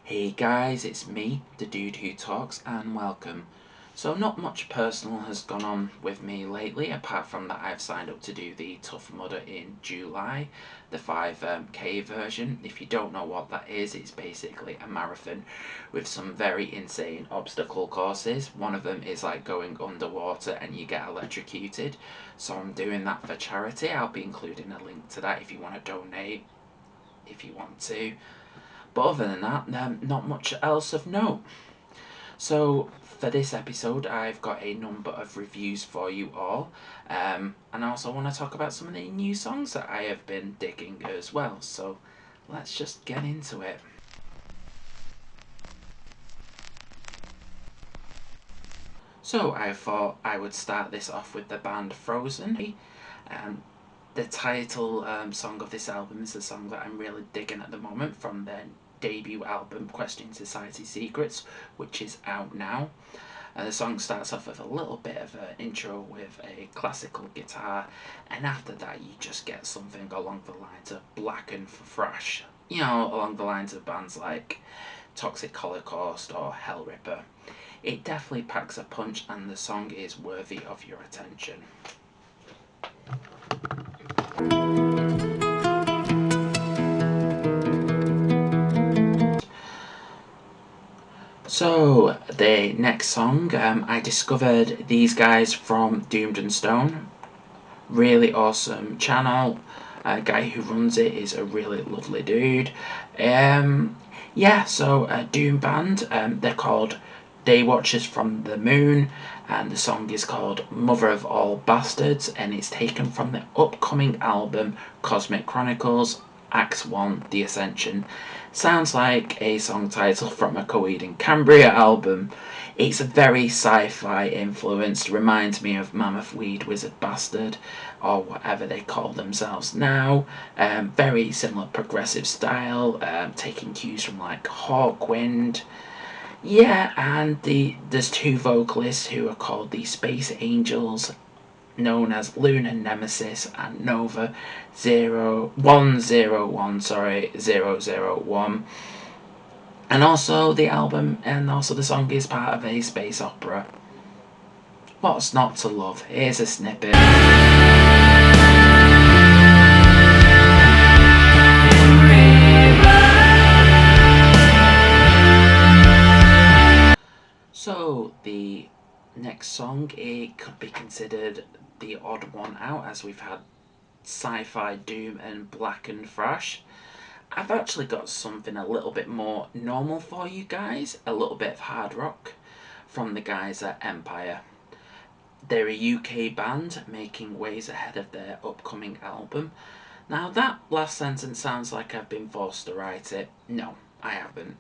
Hey guys, it's me, the dude who talks, and welcome. So not much personal has gone on with me lately, apart from that I've signed up to do the Tough Mudder in July, the 5K version. If you don't know what that is, it's basically a marathon with some very insane obstacle courses. One of them is like going underwater and you get electrocuted. So I'm doing that for charity. I'll be including a link to that if you want to donate, if you want to. But other than that, not much else of note. So for this episode, I've got a number of reviews for you all, and I also want to talk about some of the new songs that I have been digging as well. So let's just get into it. So I thought I would start this off with the band Phrozen. The title song of this album is a song that I'm really digging at the moment from their debut album Question Society Secrets, which is out now. The song starts off with a little bit of an intro with a classical guitar, and after that you just get something along the lines of Black and Thrash, you know, along the lines of bands like Toxic Holocaust or Hellripper. It definitely packs a punch and the song is worthy of your attention. So, the next song, I discovered these guys from Doomed and Stone. Really awesome channel. Guy who runs it is a really lovely dude. So Doom band, they're called Day Watchers from the Moon, and the song is called Mother of All Bastards, and it's taken from the upcoming album Cosmic Chronicles, Act 1, The Ascension. Sounds like a song title from a Coheed and Cambria album. It's a very sci-fi influenced, reminds me of Mammoth Weed Wizard Bastard, or whatever they call themselves now. Very similar progressive style, taking cues from like Hawkwind. Yeah, and there's two vocalists who are called the Space Angels, known as Lunar Nemesis and Nova 001. And also the album and also the song is part of a space opera. What's not to love? Here's a snippet. So the next song, it could be considered the odd one out, as we've had sci-fi doom and black and thrash. I've actually got something a little bit more normal for you guys, a little bit of hard rock from the guys at Empire. They're a UK band making waves ahead of their upcoming album. Now that last sentence sounds like I've been forced to write it. No, I haven't.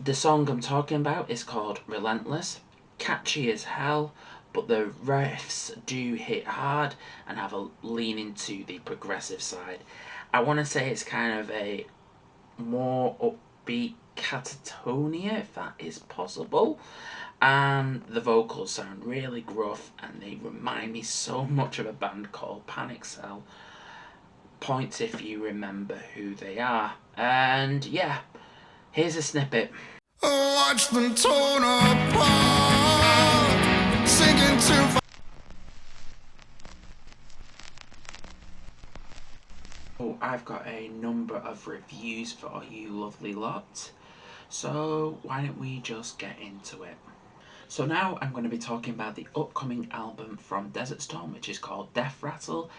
The song I'm talking about is called Relentless. Catchy as hell, but the riffs do hit hard and have a lean into the progressive side. I want to say it's kind of a more upbeat Catatonia, if that is possible. And the vocals sound really gruff and they remind me so much of a band called Panic Cell. Points if you remember who they are. And yeah, here's a snippet. Watch them torn apart, sinking to. Oh, I've got a number of reviews for you lovely lot. So why don't we just get into it? So now I'm going to be talking about the upcoming album from Desert Storm, which is called Death Rattle.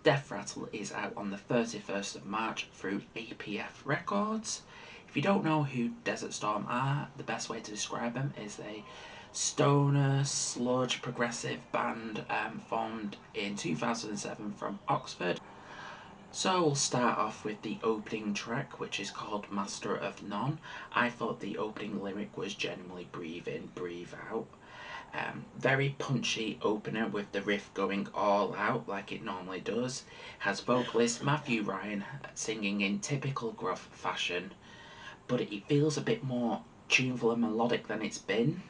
Death Rattle is out on the 31st of March through APF Records. If you don't know who Desert Storm are, the best way to describe them is a stoner, sludge, progressive band formed in 2007 from Oxford. So we'll start off with the opening track, which is called Master of None. I thought the opening lyric was genuinely breathe in, breathe out. Very punchy opener with the riff going all out like it normally does. Has vocalist Matthew Ryan singing in typical gruff fashion, but it feels a bit more tuneful and melodic than it's been.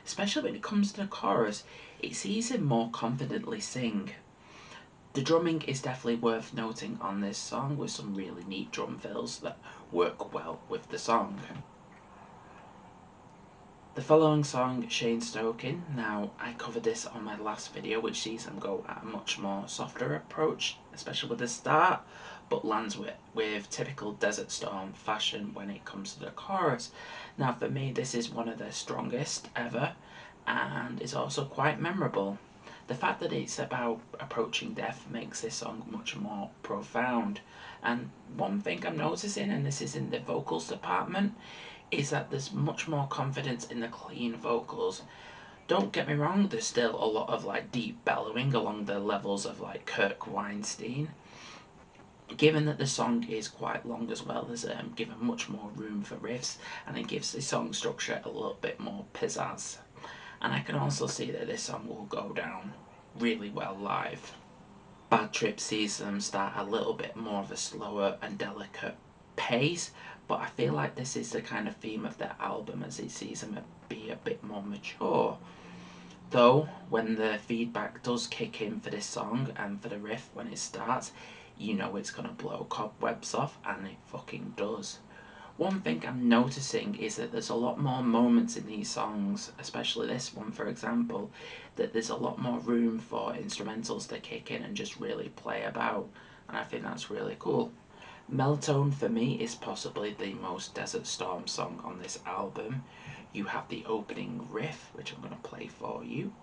Especially when it comes to the chorus, it sees him more confidently sing. The drumming is definitely worth noting on this song, with some really neat drum fills that work well with the song. The following song, Shane Stokin. Now, I covered this on my last video, which sees them go at a much more softer approach, especially with the start, but lands with typical Desert Storm fashion when it comes to the chorus. Now, for me, this is one of their strongest ever, and it's also quite memorable. The fact that it's about approaching death makes this song much more profound. And one thing I'm noticing, and this is in the vocals department, is that there's much more confidence in the clean vocals. Don't get me wrong, there's still a lot of like deep bellowing along the levels of like Kirk Weinstein. Given that the song is quite long as well, there's given much more room for riffs, and it gives the song structure a little bit more pizzazz. And I can also see that this song will go down really well live. Bad Trip sees them start a little bit more of a slower and delicate pace, but I feel like this is the kind of theme of their album, as it sees them be a bit more mature. Though, when the feedback does kick in for this song and for the riff when it starts, you know it's gonna blow cobwebs off, and it fucking does. One thing I'm noticing is that there's a lot more moments in these songs, especially this one for example, that there's a lot more room for instrumentals to kick in and just really play about, and I think that's really cool. Meltone for me is possibly the most Desert Storm song on this album. You have the opening riff, which I'm going to play for you.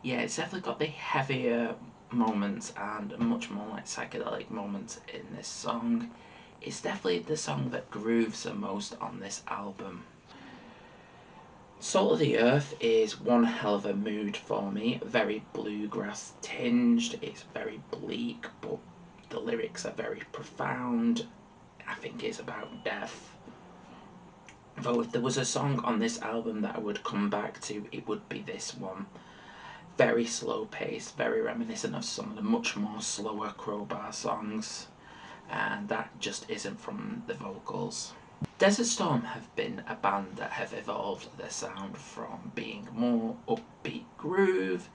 Yeah, it's definitely got the heavier moments and much more like psychedelic moments in this song. It's definitely the song that grooves the most on this album. Salt of the Earth is one hell of a mood for me, very bluegrass tinged, it's very bleak, but the lyrics are very profound. I think it's about death. Though if there was a song on this album that I would come back to, it would be this one. Very slow paced, very reminiscent of some of the much more slower Crowbar songs, and that just isn't from the vocals. Desert Storm have been a band that have evolved their sound from being more upbeat groove,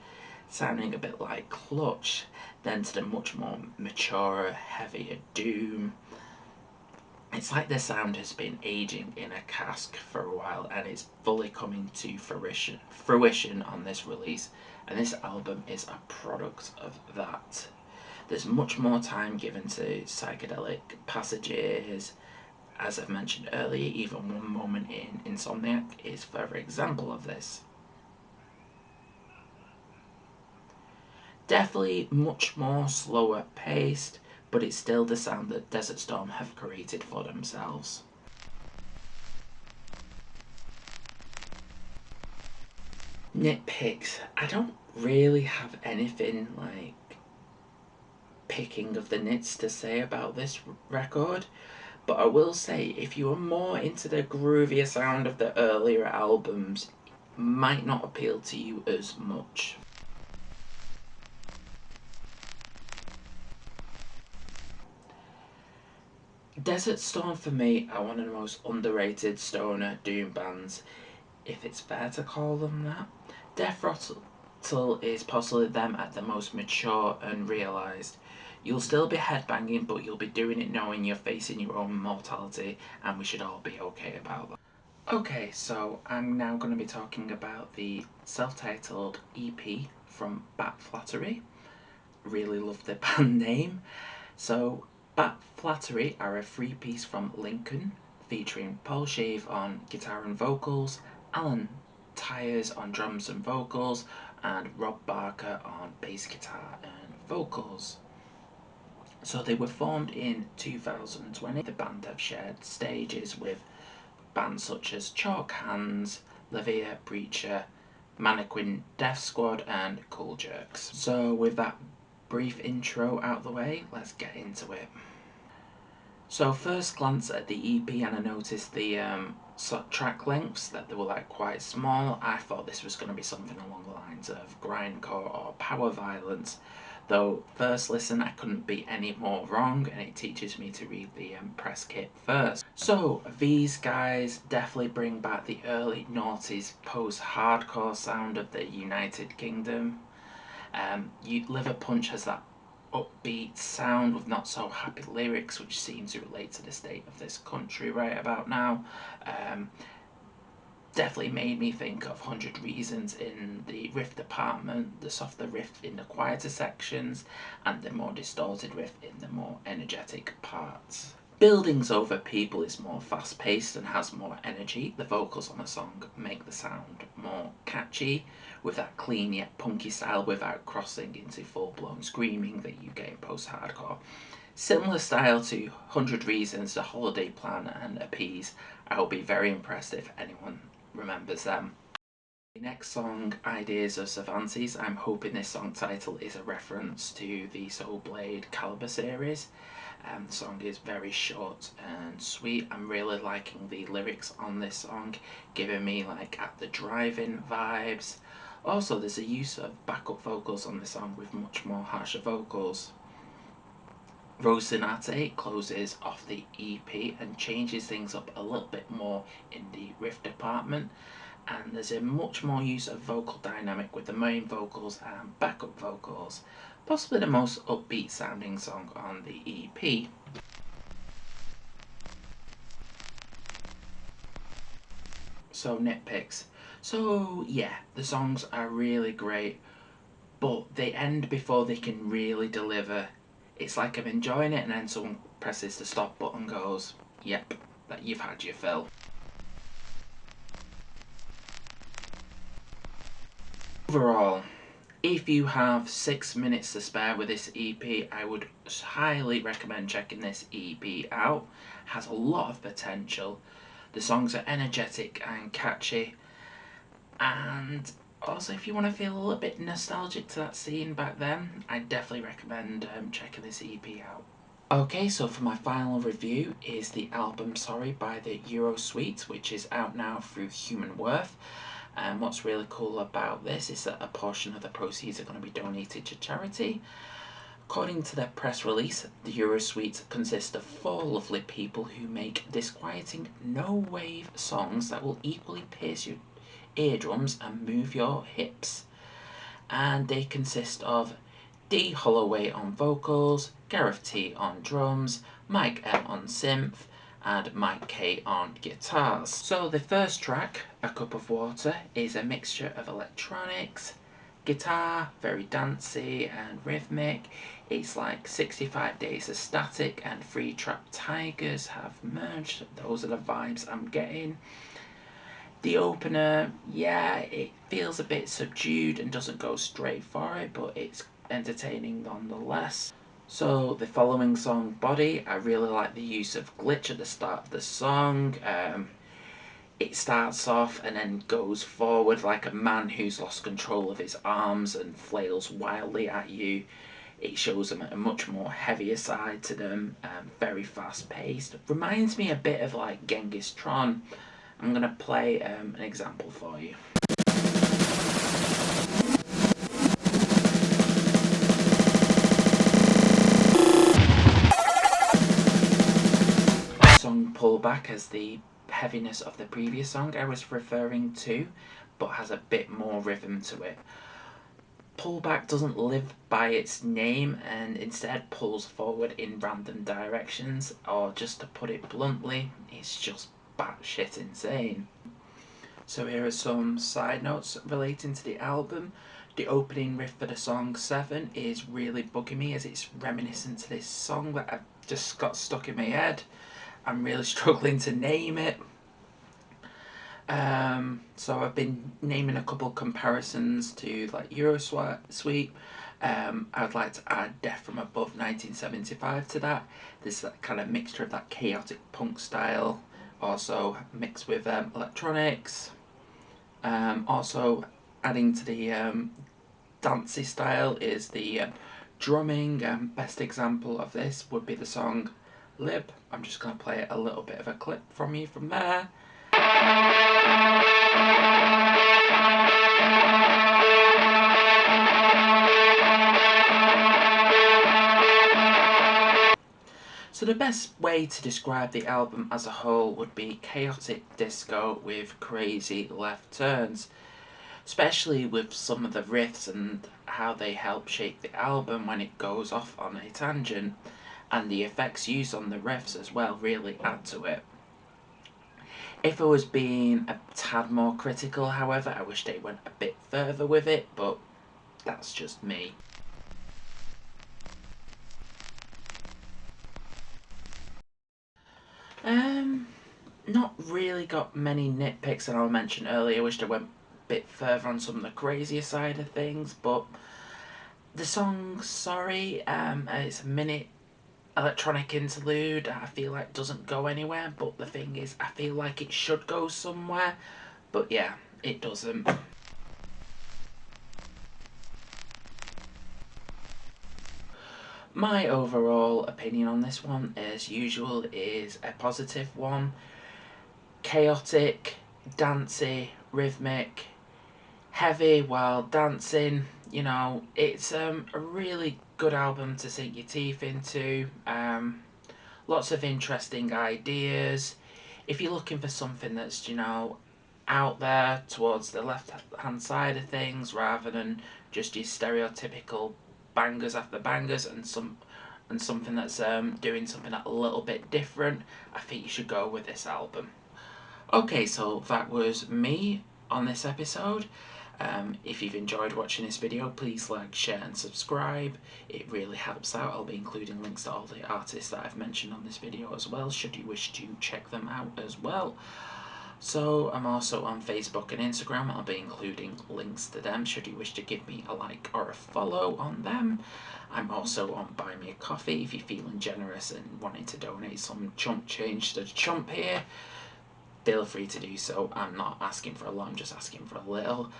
sounding a bit like Clutch, then to the much more mature, heavier doom. It's like their sound has been aging in a cask for a while, and it's fully coming to fruition on this release, and this album is a product of that. There's much more time given to psychedelic passages. As I've mentioned earlier, even one moment in Insomniac is a further example of this. Definitely much more slower paced, but it's still the sound that Desert Storm have created for themselves. Nitpicks. I don't really have anything like picking of the nits to say about this record, but I will say if you are more into the groovier sound of the earlier albums, it might not appeal to you as much. Desert Storm for me are one of the most underrated stoner doom bands, if it's fair to call them that. Death Throttle is possibly them at the most mature and realised. You'll still be headbanging, but you'll be doing it knowing you're facing your own mortality, and we should all be okay about that. Okay, so I'm now going to be talking about the self-titled EP from Bat Flattery. Really love the band name. So, Bat Flattery are a three-piece from Lincoln, featuring Paul Shave on guitar and vocals, Alan Tyers on drums and vocals, and Rob Barker on bass guitar and vocals. So they were formed in 2020. The band have shared stages with bands such as Chalk Hands, Levia Breacher, Mannequin Death Squad, and Cool Jerks. So with that brief intro out the way, let's get into it. So first glance at the EP, and I noticed the track lengths, that they were like quite small. I thought this was going to be something along the lines of grindcore or power violence, Though first listen I couldn't be any more wrong, and it teaches me to read the press kit first. So these guys definitely bring back the early noughties post-hardcore sound of the United Kingdom. Liver Punch has that upbeat sound with not so happy lyrics, which seem to relate to the state of this country right about now. Definitely made me think of 100 Reasons in the riff department, the softer riff in the quieter sections, and the more distorted riff in the more energetic parts. Buildings Over People is more fast paced and has more energy. The vocals on the song make the sound more catchy, with that clean yet punky style without crossing into full blown screaming that you get in post hardcore. Similar style to 100 Reasons, The Holiday Plan, and Appease. I will be very impressed if anyone remembers them. The next song, Ideas of Cervantes. I'm hoping this song title is a reference to the Soul Blade Caliber series. The song is very short and sweet. I'm really liking the lyrics on this song, giving me like At the Drive-In vibes. Also, there's a use of backup vocals on this song with much more harsher vocals. Rosinate closes off the EP and changes things up a little bit more in the riff department, and there's a much more use of vocal dynamic with the main vocals and backup vocals, possibly the most upbeat sounding song on the EP. So nitpicks. So yeah, the songs are really great, but they end before they can really deliver. It's like I'm enjoying it and then someone presses the stop button and goes, yep, that you've had your fill. Overall, if you have 6 minutes to spare with this EP, I would highly recommend checking this EP out. It has a lot of potential. The songs are energetic and catchy, and also if you want to feel a little bit nostalgic to that scene back then, I definitely recommend checking this EP out. Okay, so for my final review is the album Sorry by the Eurosuite, which is out now through Human Worth. And what's really cool about this is that a portion of the proceeds are going to be donated to charity. According to their press release, the Eurosuite consists of 4 lovely people who make disquieting no-wave songs that will equally pierce your eardrums and move your hips. And they consist of D. Holloway on vocals, Gareth T on drums, Mike M on synth, and Mike K on guitars. So the first track, A Cup of Water, is a mixture of electronics, guitar, very dancey and rhythmic. It's like 65 Days of Static and Three Trapped Tigers have merged. Those are the vibes I'm getting. The opener, yeah, it feels a bit subdued and doesn't go straight for it, but it's entertaining nonetheless. So the following song, Body, I really like the use of glitch at the start of the song. It starts off and then goes forward like a man who's lost control of his arms and flails wildly at you. It shows them a much more heavier side to them, very fast paced. Reminds me a bit of like Genghis Tron. I'm going to play an example for you. The song Pullback has the heaviness of the previous song I was referring to, but has a bit more rhythm to it. Pullback doesn't live by its name and instead pulls forward in random directions, or just to put it bluntly, it's just batshit insane. So here are some side notes relating to the album. The opening riff for the song 7 is really bugging me as it's reminiscent to this song that I've just got stuck in my head. I'm really struggling to name it. So I've been naming a couple comparisons to like Eurosuite. I would like to add Death from Above 1975 to that. There's that kind of mixture of that chaotic punk style, also mixed with electronics. Also adding to the dancey style is the drumming. Best example of this would be the song Lib. I'm just going to play a little bit of a clip from you from there. So the best way to describe the album as a whole would be chaotic disco with crazy left turns, especially with some of the riffs and how they help shape the album when it goes off on a tangent, and the effects used on the riffs as well really add to it. If I was being a tad more critical, however, I wish they went a bit further with it, but that's just me. Um, Not really got many nitpicks, and I'll mention earlier. I wish I went a bit further on some of the crazier side of things, but the song "Sorry," it's a minute electronic interlude. I feel like doesn't go anywhere, but the thing is, I feel like it should go somewhere, but yeah, it doesn't. My overall opinion on this one, as usual, is a positive one. Chaotic, dancey, rhythmic, heavy while dancing. You know, it's a really good album to sink your teeth into. Lots of interesting ideas. If you're looking for something that's, out there towards the left hand side of things rather than just your stereotypical bangers after bangers, and something that's doing something a little bit different, I think you should go with this album. Okay, so that was me on this episode. If you've enjoyed watching this video, please like, share and subscribe. It really helps out. I'll be including links to all the artists that I've mentioned on this video as well, should you wish to check them out as well. So I'm also on Facebook and Instagram. I'll be including links to them should you wish to give me a like or a follow on them. I'm also on Buy Me a Coffee if you're feeling generous and wanting to donate some chump change to the chump here. Feel free to do so. I'm not asking for a lot, I'm just asking for a little.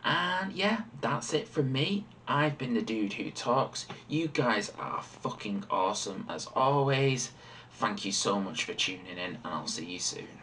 And yeah, that's it from me. I've been the dude who talks. You guys are fucking awesome as always. Thank you so much for tuning in, and I'll see you soon.